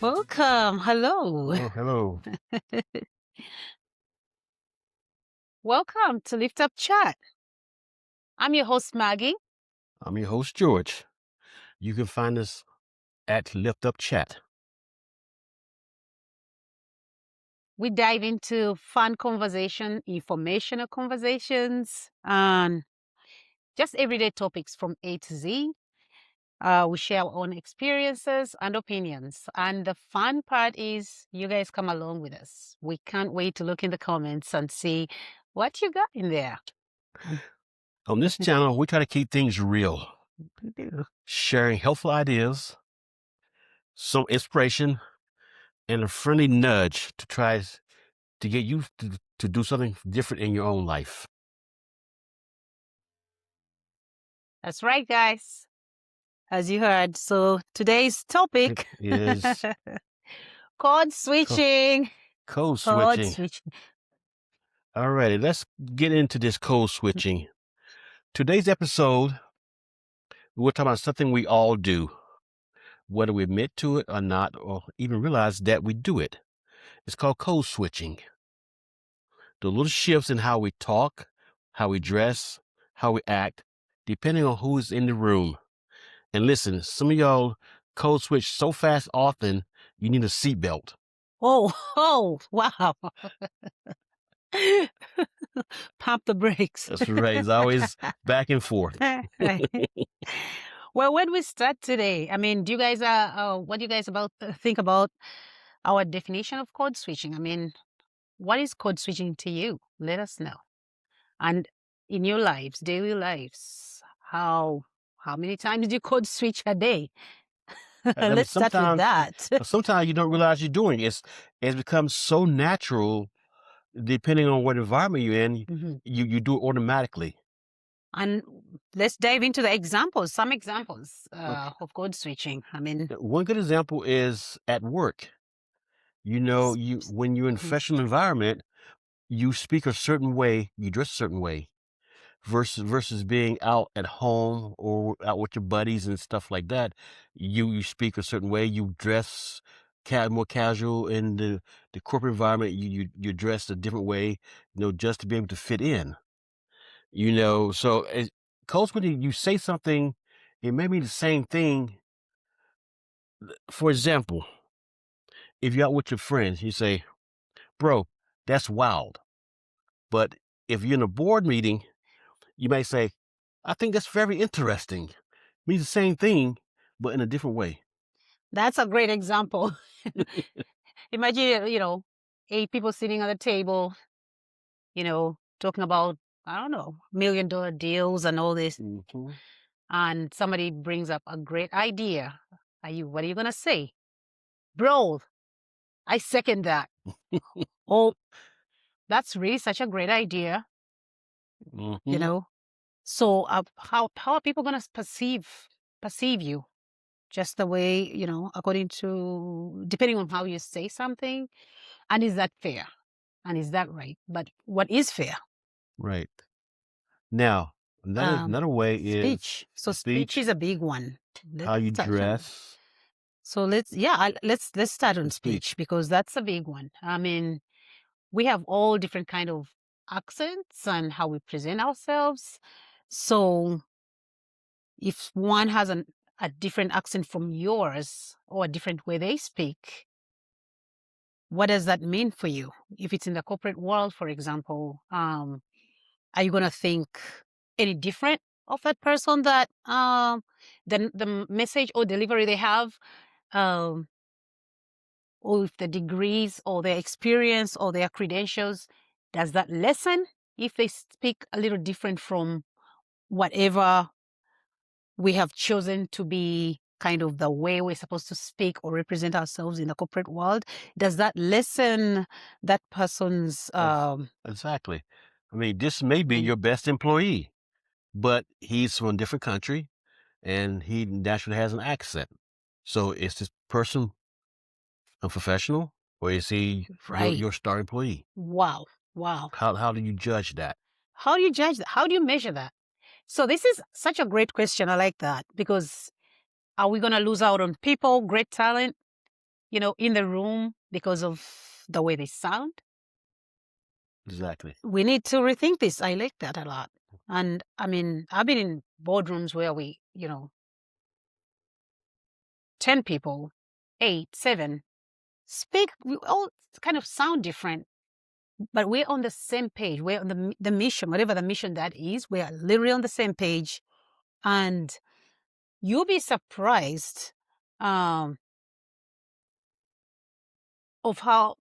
Welcome. Hello. Oh, hello. Welcome to Lift Up Chat. I'm your host, Maggie. I'm your host, George. You can find us at Lift Up Chat. We dive into fun conversation, informational conversations, and just everyday topics from A to Z. We share our own experiences and opinions. And the fun part is you guys come along with us. We can't wait to look in the comments and see what you got in there. On this channel, we try to keep things real, sharing helpful ideas, some inspiration, and a friendly nudge to try to get you to do something different in your own life. That's right, guys. As you heard, so today's topic is code switching. Code Code switching. switching. Alrighty, let's get into this code switching. Today's episode, we're talking about something we all do, whether we admit to it or not, or even realize that we do it. It's called code switching. The little shifts in how we talk, how we dress, how we act, depending on who's in the room. And listen, some of y'all code switch so fast often, you need a seatbelt. Oh, wow. Pump the brakes. That's right. It's always back and forth. Well, where do we start today? I mean, do you guys, what do you guys think about our definition of code switching? I mean, what is code switching to you? Let us know. And in your lives, daily lives, how many times do you code switch a day? Let's start with that. Sometimes you don't realize you're doing it. It's become so natural, depending on what environment you're in, you do it automatically. And let's dive into the examples, some examples of code switching. I mean, one good example is at work. You know, when you're in a professional environment, you speak a certain way, you dress a certain way, versus being out at home or out with your buddies and stuff like that. You speak a certain way, you dress more casual. In the corporate environment, you dress a different way, just to be able to fit in. So code switching, you say something, it may be the same thing. For example, if you're out with your friends, you say, bro, that's wild. But if you're in a board meeting, you may say, I think that's very interesting. It means the same thing, but in a different way. That's a great example. Imagine, 8 people sitting at a table, talking about, I don't know, $1 million deals and all this. And somebody brings up a great idea. What are you going to say? Bro, I second that. Oh, that's really such a great idea. So how are people going to perceive you? Just the way, depending on how you say something. And is that fair? And is that right? But what is fair? Right. Now, another way is speech. So speech is a big one. How you dress. So let's start on speech, because that's a big one. I mean, we have all different kind of accents and how we present ourselves. So if one has a different accent from yours, or a different way they speak, what does that mean for you? If it's in the corporate world, for example, are you going to think any different of that person, that the message or delivery they have, or if the degrees or their experience or their credentials, does that lessen if they speak a little different from whatever we have chosen to be kind of the way we're supposed to speak or represent ourselves in the corporate world? Does that lessen that person's... Exactly. I mean, this may be your best employee, but he's from a different country and he naturally has an accent. So is this person a professional, or is he your star employee? Wow. Wow. How do you judge that? How do you judge that? How do you measure that? So this is such a great question. I like that, because are we going to lose out on people, great talent, in the room because of the way they sound? Exactly. We need to rethink this. I like that a lot. And I mean, I've been in boardrooms where we, 10 people, 8, 7, speak, we all kind of sound different, but we're on the same page. We're on the mission, whatever the mission that is, we are literally on the same page. And you'll be surprised of how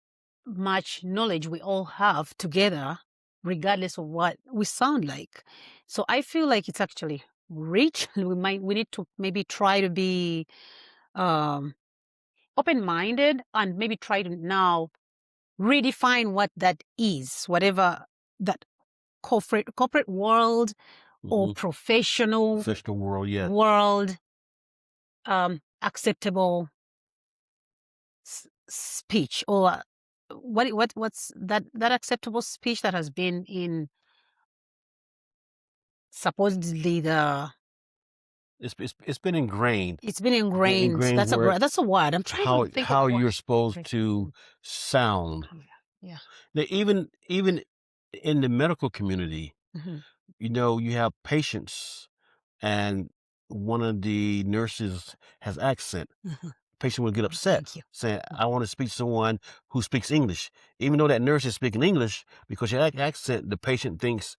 much knowledge we all have together, regardless of what we sound like. So I feel like it's actually rich. We need to maybe try to be um, open-minded, and maybe try to now redefine what that is, whatever that corporate world or Hmm. professional Professional world, yeah. world, acceptable speech, or what's that acceptable speech that has been in supposedly It's been ingrained. it's been ingrained. Ingrained where That's a word. I'm trying to think of how what. you're supposed to sound. Yeah. Now, even in the medical community, Hmm. you have patients, and one of the nurses has accent. Patient will get upset, Thank you. saying, "I want to speak to someone who speaks English," even though that nurse is speaking English. Because your accent, the patient thinks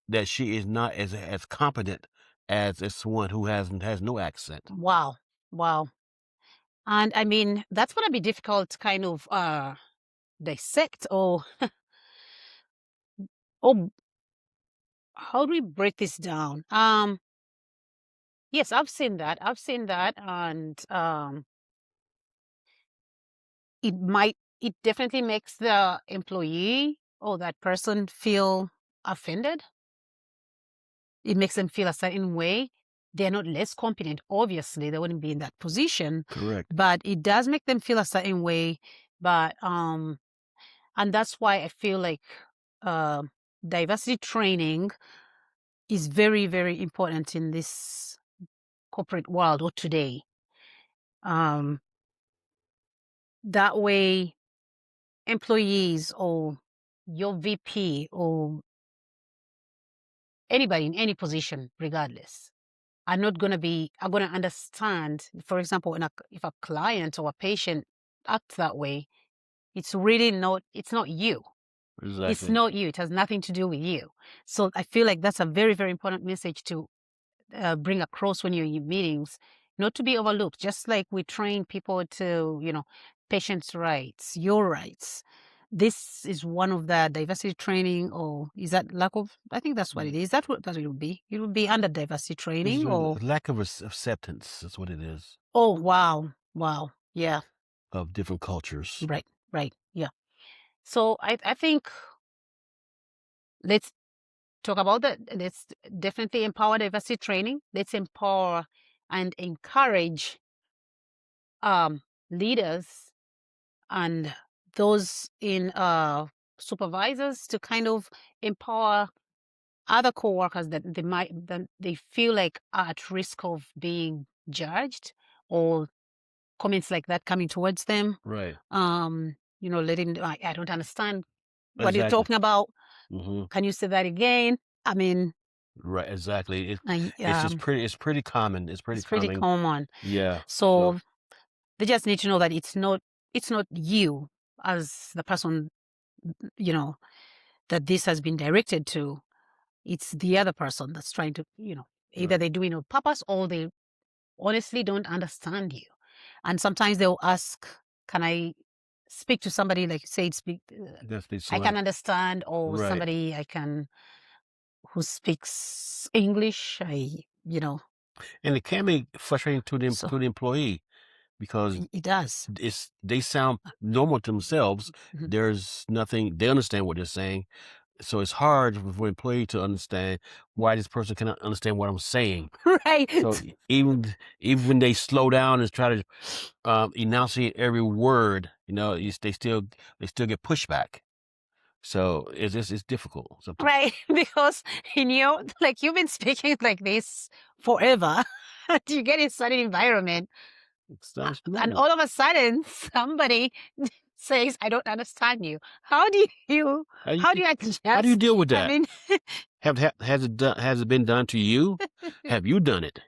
that she is not as competent as someone who has no accent. Wow. Wow. And I mean, that's going to be difficult to kind of dissect, or how do we break this down? Yes, I've seen that. And it definitely makes the employee or that person feel offended. It makes them feel a certain way. They're not less competent. Obviously, they wouldn't be in that position, Correct. but it does make them feel a certain way. But and that's why I feel like uh, diversity training is very, very important in this corporate world or today. Um, that way, employees or your VP or anybody in any position, regardless, are going to understand. For example, if a client or a patient acts that way, it's really not. It's not you. Exactly. It's not you. It has nothing to do with you. So I feel like that's a very, very important message to bring across when you're in meetings, not to be overlooked. Just like we train people to, patients' rights, your rights. This is one of the diversity training, or is that lack of? I think that's what it is. That's what it would be. It would be under diversity It's training, or lack of acceptance. That's what it is. oh wow, yeah, Of different cultures. right, yeah. So I think let's talk about that. Let's definitely empower diversity training. Let's empower and encourage leaders and those in supervisors to kind of empower other coworkers that they feel like are at risk of being judged, or comments like that coming towards them. Right. Letting I don't understand what you're Exactly. talking about. Hmm. Can you say that again? I mean, Right. Exactly. It's just um, pretty. It's pretty common. It's pretty it's pretty common. common. Yeah. So they just need to know that it's not you as the person, that this has been directed to. It's the other person that's trying to, either Right. they do it on purpose or they honestly don't understand you. And sometimes they'll ask, can I speak to somebody, like say, That's the I can understand, or Right. somebody who speaks English, And it can be frustrating to so the employee, because it does. they sound normal to themselves. Mhm. There's nothing. They understand what they're saying, so it's hard for an employee to understand why this person cannot understand what I'm saying. Right. So even when they slow down and try to enunciate every word, they still get pushback. So it's difficult sometimes. Right, because like you've been speaking like this forever. You get in certain environment, Sounds and normal. all of a sudden somebody says, "I don't understand you." How do you How you how do you adjust? how do you deal with I that? mean, Has it been done to you? Have you done it?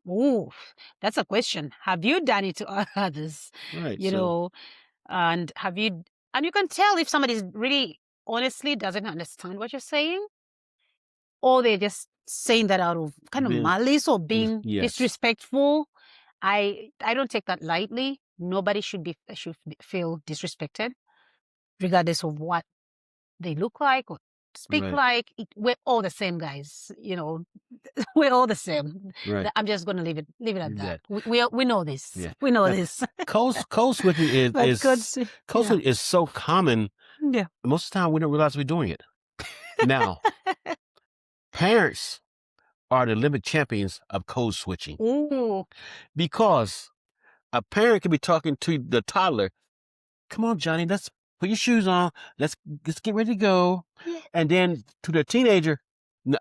ooh, that's a question. Have you done it to others? Right. You So know, and and you can tell if somebody really honestly doesn't understand what you're saying, or they're just saying that out of kind of being malice or being yes. disrespectful. I don't take that lightly. Nobody feel disrespected, regardless of what they look like or speak Right. like. We're all the same, guys. We're all the same. Right. I'm just gonna leave it at that. That. We know this. Yeah. We know Now, this. code switching But good. code switching is so common. Yeah. Most of the time we don't realize we're doing it. Now, parents are the living champions of code switching Ooh. because a parent can be talking to the toddler. Come on, Johnny, let's put your shoes on. Let's get ready to go. And then to the teenager,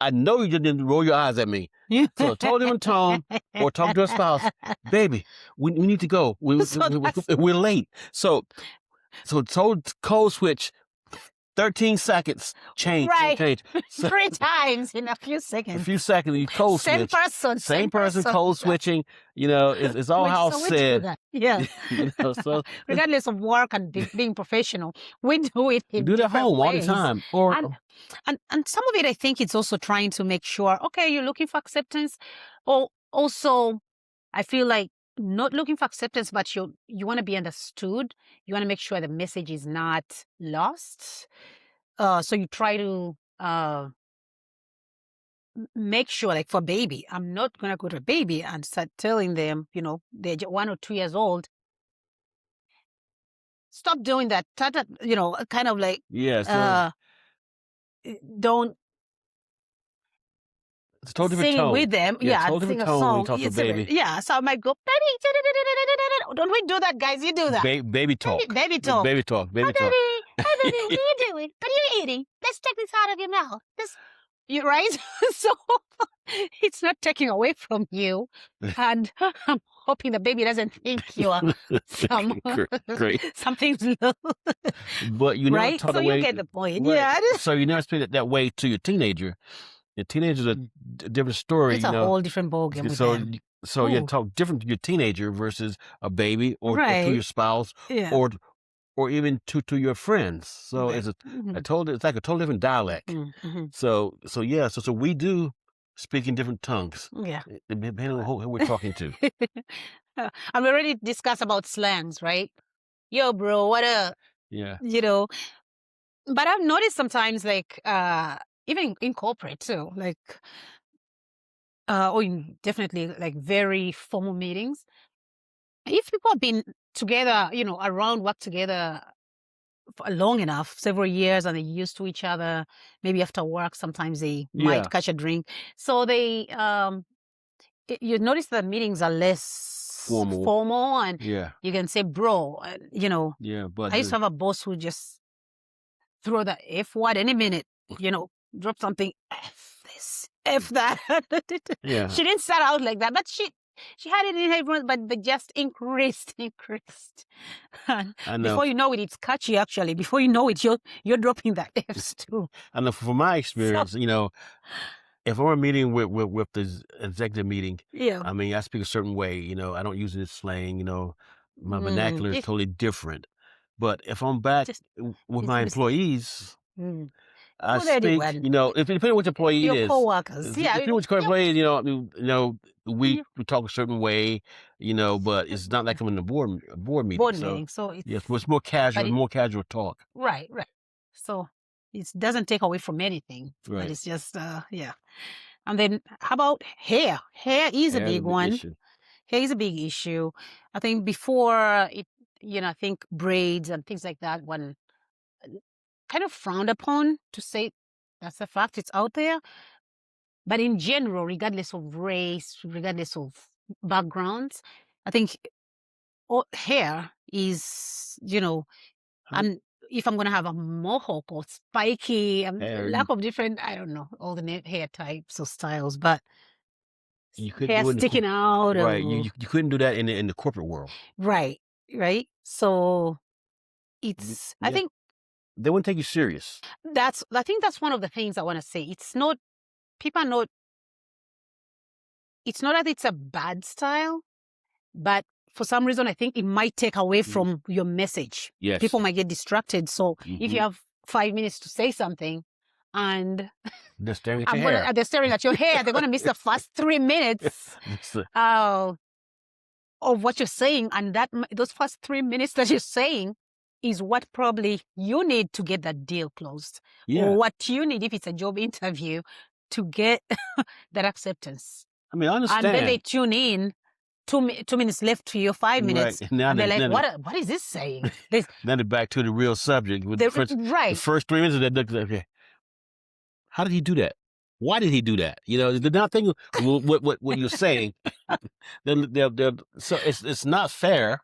I know you didn't roll your eyes at me. So a totally different tone, or talk to a spouse. Baby, we need to go. We're late. So code switch. 13 seconds change. Right. Change. So, 3 times in a few a seconds. few seconds, you code Same switch. person. Same person code switching. It's all how So we do said. that. Yeah. So Regardless of work and being professional, we do it in do it at different home all the ways. time. And some of it, I think it's also trying to make sure, okay, you're looking for acceptance. Or also, I feel like not looking for acceptance, but you want to be understood. You want to make sure the message is not lost. So you try to make sure, like for baby, I'm not going to go to a baby and start telling them, they're 1 or 2 years old. Stop doing that. Kind of like, don't it's a totally different sing tone. with them. Yeah, Yeah, totally sing different a tone when song. you talk to a It's a- baby. Yeah, so I might go, baby, don't we do that, guys? You do that. Baby talk. Baby talk. Baby talk. Baby Hi, talk. baby. Hi, baby. What are you doing? What are you eating? Let's take this out of your mouth. You right? So it's not taking away from you. And I'm hoping the baby doesn't think you are Great. something's But you never right. taught So away. you get the point. Right. Yeah. So you never speak it that way to your teenager. Your teenager's a different story. It's a whole different ballgame with them. So you Ooh. talk different to your teenager versus a baby or to Right. your spouse Yeah. or even to your friends. So Right. it's like a totally different dialect. Mm-hmm. So we do speak in different tongues. Yeah. Depending on who we're talking to. And we already discussed about slangs, right? Yo, bro, what up? Yeah. But I've noticed sometimes, like, even in corporate too, like, or definitely like very formal meetings. If people have been together, around work together for long enough, several years, and they're used to each other, maybe after work, sometimes they might catch a drink. So they, you notice that meetings are less formal and you can say, bro, Yeah, but I used to have a boss who just throw the F word any minute, drop something, F this, F that. Yeah. She didn't start out like that, but she had it in her voice, but just increased. I know. Before you know it, it's catchy. Actually, before you know it, you're dropping that F's too. I know from my experience, if I'm meeting with the executive meeting, Yeah. I mean, I speak a certain way. I don't use this slang. My vernacular is totally different. But if I'm back with my employees, I speak. If depending on which employee it is, your coworkers. Yeah. Depending on which employee, we talk a certain way, but it's not like I'm in a board meeting. So it's more casual talk. Right. So it doesn't take away from anything. Right. But it's just yeah. And then how about hair? Hair is a big one. Issue. Hair is a big issue. I think before it, I think braids and things like that one kind of frowned upon, to say that's a fact, it's out there. But in general, regardless of race, regardless of backgrounds, I think hair is, and if I'm gonna have a mohawk or spiky, Hair, lack of different, I don't know, all the hair types or styles, but you couldn't hair do it in the sticking out right. or You couldn't do that in the corporate world. right, right. So it's, I Yeah, think they wouldn't take you serious. I think that's one of the things I want to say. It's not, people are not, it's not that it's a bad style, but for some reason, I think it might take away from your message. Yes. People might get distracted. So if you have 5 minutes to say something and they're staring at your hair. they're staring at your hair, they're going to miss the first 3 minutes of what you're saying. And those first 3 minutes that you're saying is what probably you need to get that deal closed. Yeah. Or what you need if it's a job interview to get that acceptance. I mean, I understand. And then they tune in 2 minutes left to your 5 minutes. Right. Now and they're like, what is this saying? Then they're back to the real subject. With the first 3 minutes of that, okay, how did he do that? Why did he do that? You know, they're not thinking what you're saying. So it's not fair.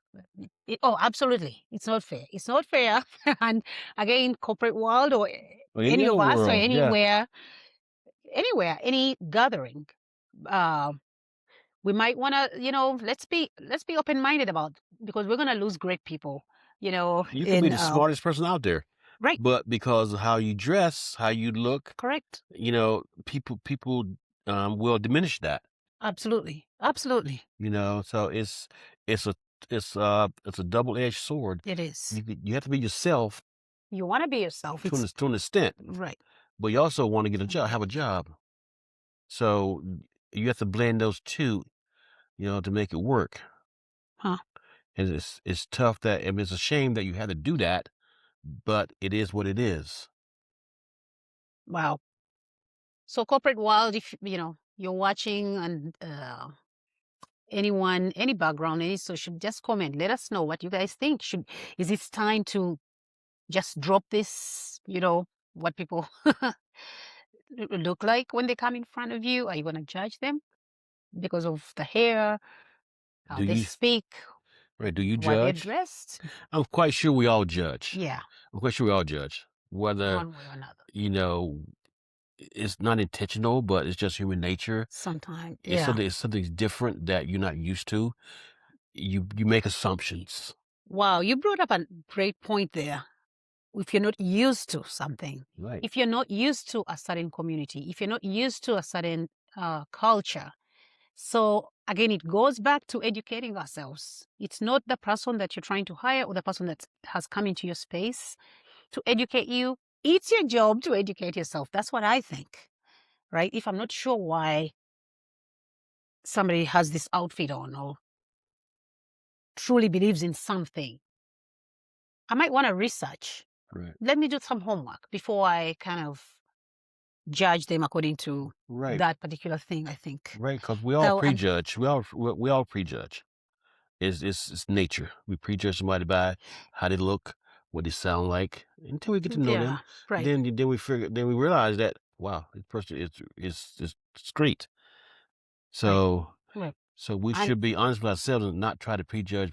Absolutely. It's not fair. It's not fair. And again, corporate world or any of us world, or anywhere, any gathering, we might want to, let's be open-minded about, because we're going to lose great people, You can be the smartest person out there. Right. But because of how you dress, how you look, correct. People will diminish that. Absolutely. Absolutely. So it's a double-edged sword. It is. You have to be yourself. You want to be yourself to an extent. Right. But you also want to get a job, have a job. So you have to blend those two, to make it work. Huh. And it's tough it's a shame that you had to do that, but it is what it is. Wow. So corporate world, if you're watching and anyone, any background, any social, just comment. Let us know what you guys think. Is it time to just drop this, what people look like when they come in front of you? Are you going to judge them because of the hair, how they speak? Right. Do you judge? They're dressed? I'm quite sure we all judge. Yeah. I'm quite sure we all judge. Whether, one way or another. It's not intentional, but it's just human nature. Sometimes. It's something different that you're not used to. You make assumptions. Wow. You brought up a great point there. If you're not used to something, right. If you're not used to a certain community, if you're not used to a certain culture. So again, it goes back to educating ourselves. It's not the person that you're trying to hire or the person that has come into your space to educate you. It's your job to educate yourself. That's what I think, right? If I'm not sure why somebody has this outfit on or truly believes in something, I might want to research. Right. Let me do some homework before I kind of judge them according to that particular thing, I think. Right, because we all prejudge. We all prejudge. It's nature. We prejudge somebody by how they look, what they sound like, until we get to know them. Right. Then we realize that, wow, this person is straight. So so we should be honest with ourselves and not try to prejudge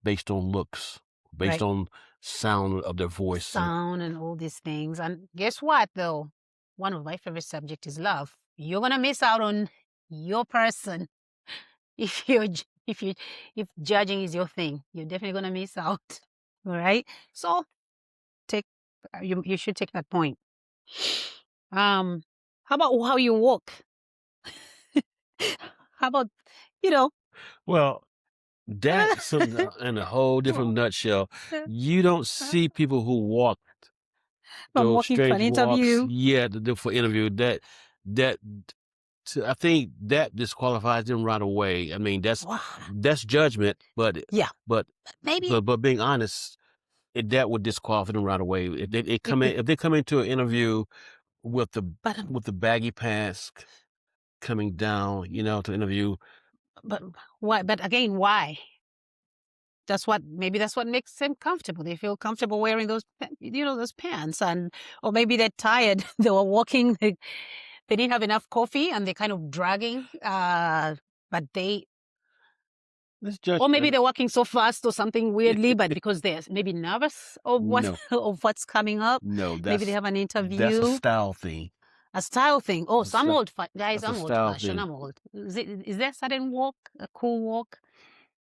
based on looks, based on sound of their voice. Sound and all these things. And guess what, though? One of my favorite subjects is love. You're going to miss out on your person if judging is your thing. You're definitely going to miss out. All right? So you should take that point. How about how you walk? How about, Well, that's in a whole different nutshell. You don't see people who walk those strange interview. walks. Yeah, for interview. I think that disqualifies them right away. I mean, that's judgment, but maybe. But being honest, that would disqualify them right away. If they come into an interview with the baggy pants coming down, to interview. But why? But again, why? Maybe that's what makes them comfortable. They feel comfortable wearing those pants, or maybe they're tired. They were walking. They didn't have enough coffee, and they're kind of dragging. But Let's judge. Or maybe they're working so fast or something weirdly, but because they're maybe nervous of what No, of what's coming up. no, Maybe they have an interview. that's a style thing. A style thing. Oh, That's a some sti- old guys, That's a I'm old style fashioned. thing. I'm old. Is there a certain walk, a cool walk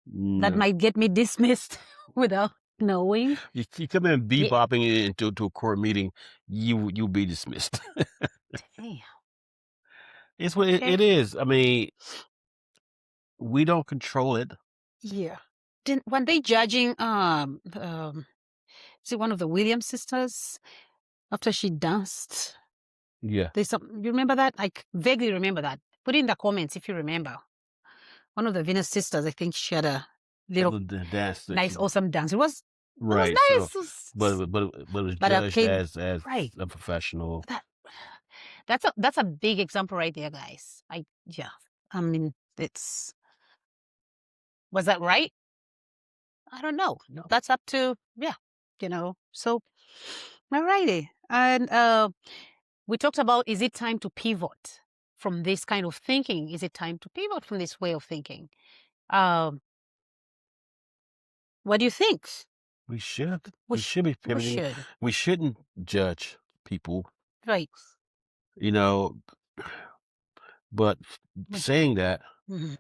that No, might get me dismissed without knowing? you come in Yeah. bebopping into a court meeting, you'll be dismissed. Damn. It's what Okay. it is. I mean, we don't control it. Yeah. Then when they judging see one of the Williams sisters after she danced. Yeah, There's some you remember that? I vaguely remember that. Put it in the comments if you remember. One of the Venus sisters, I think she had a little the dance that nice, she- awesome dance. It was right. nice. So, but it was But judged okay, as right. a professional. That's a big example right there, guys. Yeah. I mean, was that right? I don't know. No. That's up to So alrighty. And we talked about, is it time to pivot from this kind of thinking? Is it time to pivot from this way of thinking? What do you think? We should. We We should be We pivoting. should. We shouldn't judge people, Right. you know. But saying that, Mhm.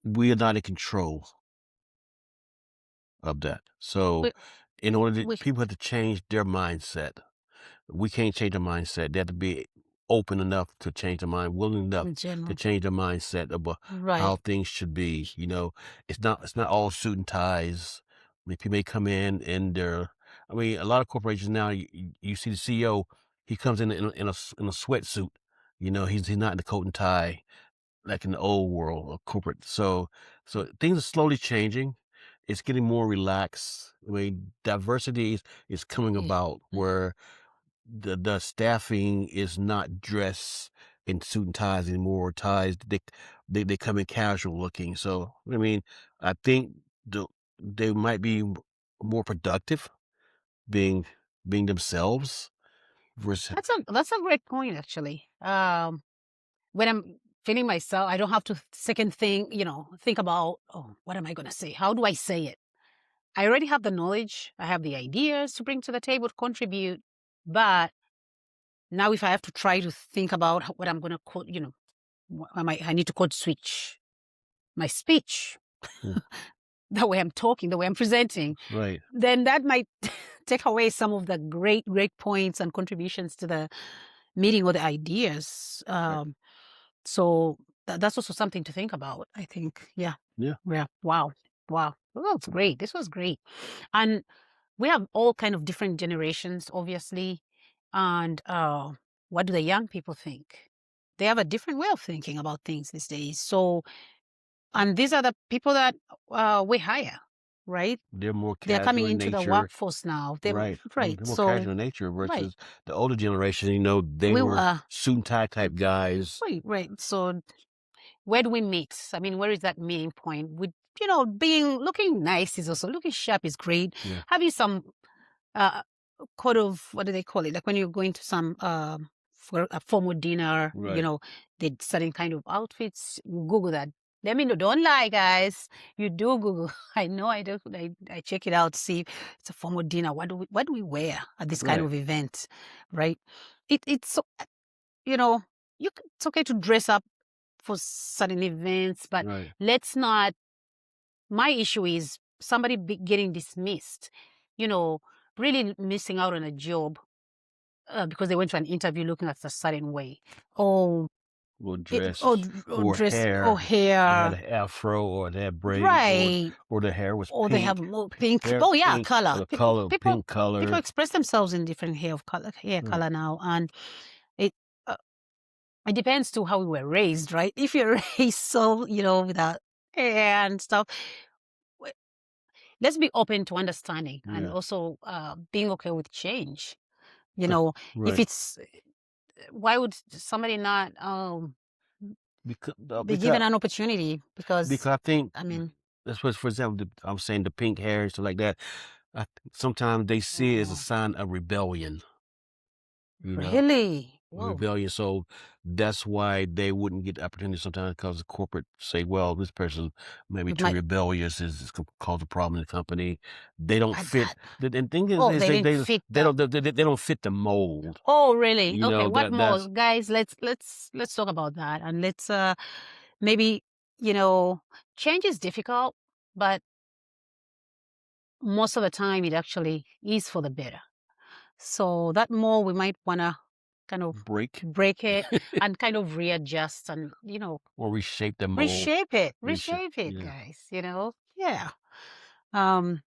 we are not in control of that. So, We- in order to, we- people have to change their mindset. We can't change their mindset. They have to be open enough to change their mind, willing enough In general. to change their mindset about Right. how things should be. You know, it's not all suit and ties. I mean, people may come in and I mean, a lot of corporations now. You see the CEO. He comes in a sweatsuit. You know, he's not in the coat and tie like in the old world of corporate. So things are slowly changing. It's getting more relaxed. I mean, diversity is coming Yeah. about where the staffing is not dressed in suit and ties anymore. Ties they come in casual looking. So I mean, I think they might be more productive being themselves versus That's a great point, actually. When I'm feeling myself, I don't have to second think about, oh, what am I going to say? How do I say it? I already have the knowledge. I have the ideas to bring to the table to contribute. But now if I have to try to think about what I'm going to quote, I need to code switch my speech, the way I'm talking, the way I'm presenting, right. then that might take away some of the great points and contributions to the meeting or the ideas. So that's also something to think about, I think. Yeah. Yeah. Wow. Well, that's great. This was great. And we have all kind of different generations, obviously. And what do the young people think? They have a different way of thinking about things these days. So, and these are the people that we hire, right? They're more They're casual coming in into the nature. workforce now. Right. Right. They're more So, casual in nature versus the older generation. You know, they we were suit and tie type guys. right. So, where do we meet? I mean, where is that meeting point? With looking nice is also looking sharp is great. Yeah. Having some code of, what do they call it? Like when you're going to some for a formal dinner, Right. the certain kind of outfits. Google that. Let me know. Don't lie, guys. You do Google. I know. I do. I check it out to see if it's a formal dinner. What do we wear at this kind Right. of event, right? It's so, it's okay to dress up for certain events, but Right. let's not. My issue is somebody getting dismissed, really missing out on a job because they went to an interview looking at a certain way. Or dress or dress hair. or They hair. had an afro or they had braids. Right. Or the hair was Or pink. they have more pink. Hair Oh yeah, pink, color. or the color, People pink color. express themselves in different hair Right. color now, and it depends to how we were raised, right? If you're raised so without hair and stuff, let's be open to understanding and Yeah. also being okay with change. Right. If it's why would somebody not be given an opportunity? Because I think I mean, that's what, for example, I'm saying the pink hair and stuff like that. Sometimes they see it as a sign of rebellion. You know? really, Whoa. rebellion. So that's why they wouldn't get the opportunity sometimes, because the corporate say, well, this person may be It too might, rebellious, is cause a problem in the company. They don't but fit. that, The thing is, oh, they didn't fit they the, don't fit the mold. oh, really? You Okay, know, what more? that's Guys, let's talk about that. And let's maybe, you know, change is difficult, but most of the time it actually is for the better. So that more we might wanna kind of break break it and kind of readjust and, you know, or reshape the mold. reshape it, Yeah. guys, you know? Yeah. Um,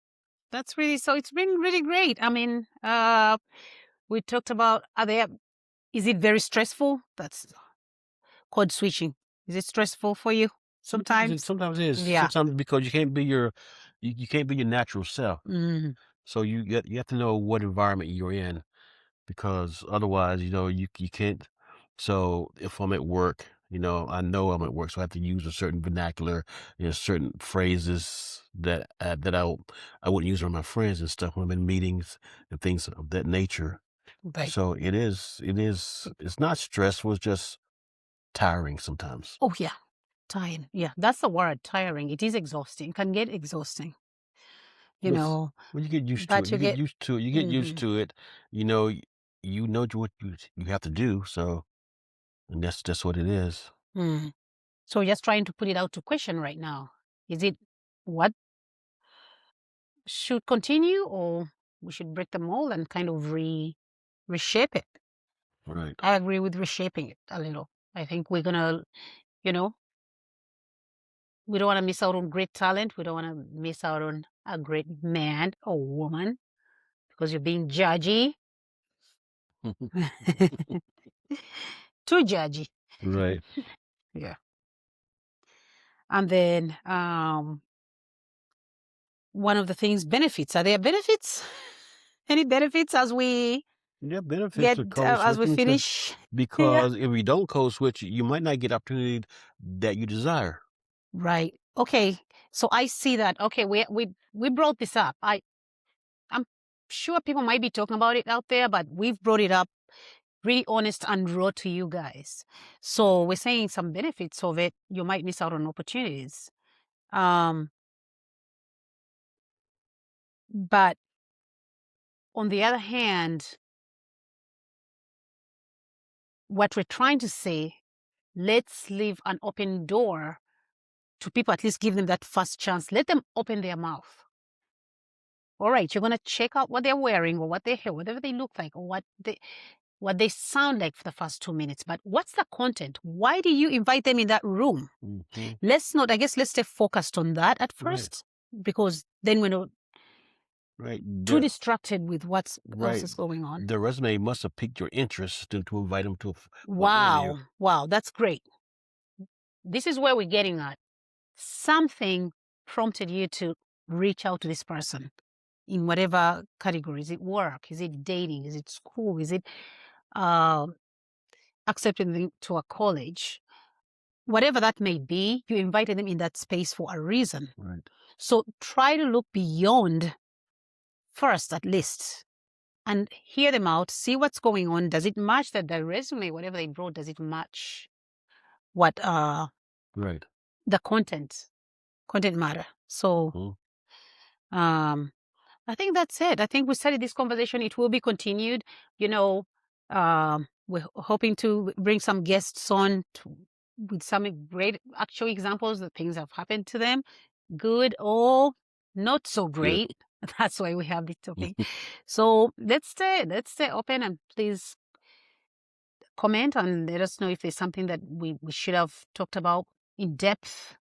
that's really, so it's been really great. I mean, we talked about, is it very stressful? That's code switching. Is it stressful for you sometimes? Sometimes it is. Yeah. Sometimes because you can't be you can't be your natural self. Mm, So you have to know what environment you're in, because otherwise, you can't. So if I'm at work, I know I'm at work, so I have to use a certain vernacular, certain phrases that I wouldn't use with my friends and stuff when I'm in meetings and things of that nature. right. So it's not stressful, it's just tiring sometimes. Oh, yeah. Tiring. Yeah, that's the word, tiring. It is exhausting. It can get exhausting, you But know, when you get used to but it, you get, you get used mhm, to it, you know, you know what you have to do. So, and that's what it is. mm. So just trying to put it out to question right now. Is it what should continue, or we should break the mold and kind of reshape it? Right. I agree with reshaping it a little. I think we're gonna, you know, we don't want to miss out on great talent. We don't want to miss out on a great man or woman because you're being judgy. Too judgy. Right. Yeah. And then one of the things, benefits. Are there benefits? Any benefits as we Yeah, benefits get to code as we switching, finish? Yeah. because if you don't code switch, you might not get opportunity that you desire. Right. Okay. So I see that. Okay, we brought this up. I'm sure people might be talking about it out there, but we've brought it up really honest and raw to you guys. So we're saying some benefits of it. You might miss out on opportunities. But on the other hand, what we're trying to say, let's leave an open door to people, at least give them that first chance. Let them open their mouth. All right, you're going to check out what they're wearing or what they hair, whatever they look like, or what they sound like for the first 2 minutes. But what's the content? Why do you invite them in that room? Mm-hmm. Let's stay focused on that at first, because then we're not Right. too distracted with what's else Right. is going on. The resume must have piqued your interest to invite them to for an interview. Wow, that's great. This is where we're getting at. Something prompted you to reach out to this person in whatever category. Is it work? Is it dating? Is it school? Is it accepting them to a college? Whatever that may be, you invited them in that space for a reason. Right. So try to look beyond first, at least, and hear them out, see what's going on. Does it match that the resume, whatever they brought, does it match what Right. the content matter? So Mhm. I think that's it. I think we started this conversation. It will be continued. You know, we're hoping to bring some guests on with some great actual examples of things that have happened to them, good or not so Good. great. That's why we have this topic. So let's stay open, and please comment and let us know if there's something that we should have talked about in depth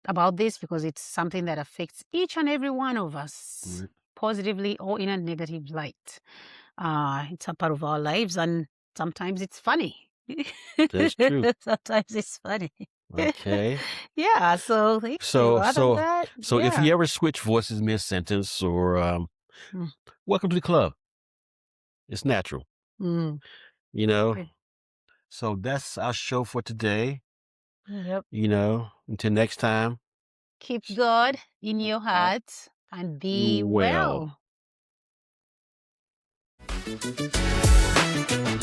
about this, because it's something that affects each and every one of us, Right. positively or in a negative light. It's a part of our lives, and sometimes it's funny. That's true. Sometimes it's funny. Okay. Yeah. So thank you. So Out of so that, so if yeah. you ever switch voices mid-sentence, or Mm, welcome to the club. It's natural, mm, you know. good. So that's our show for today. Yep. Until next time. Keep God in your heart and be Well. well.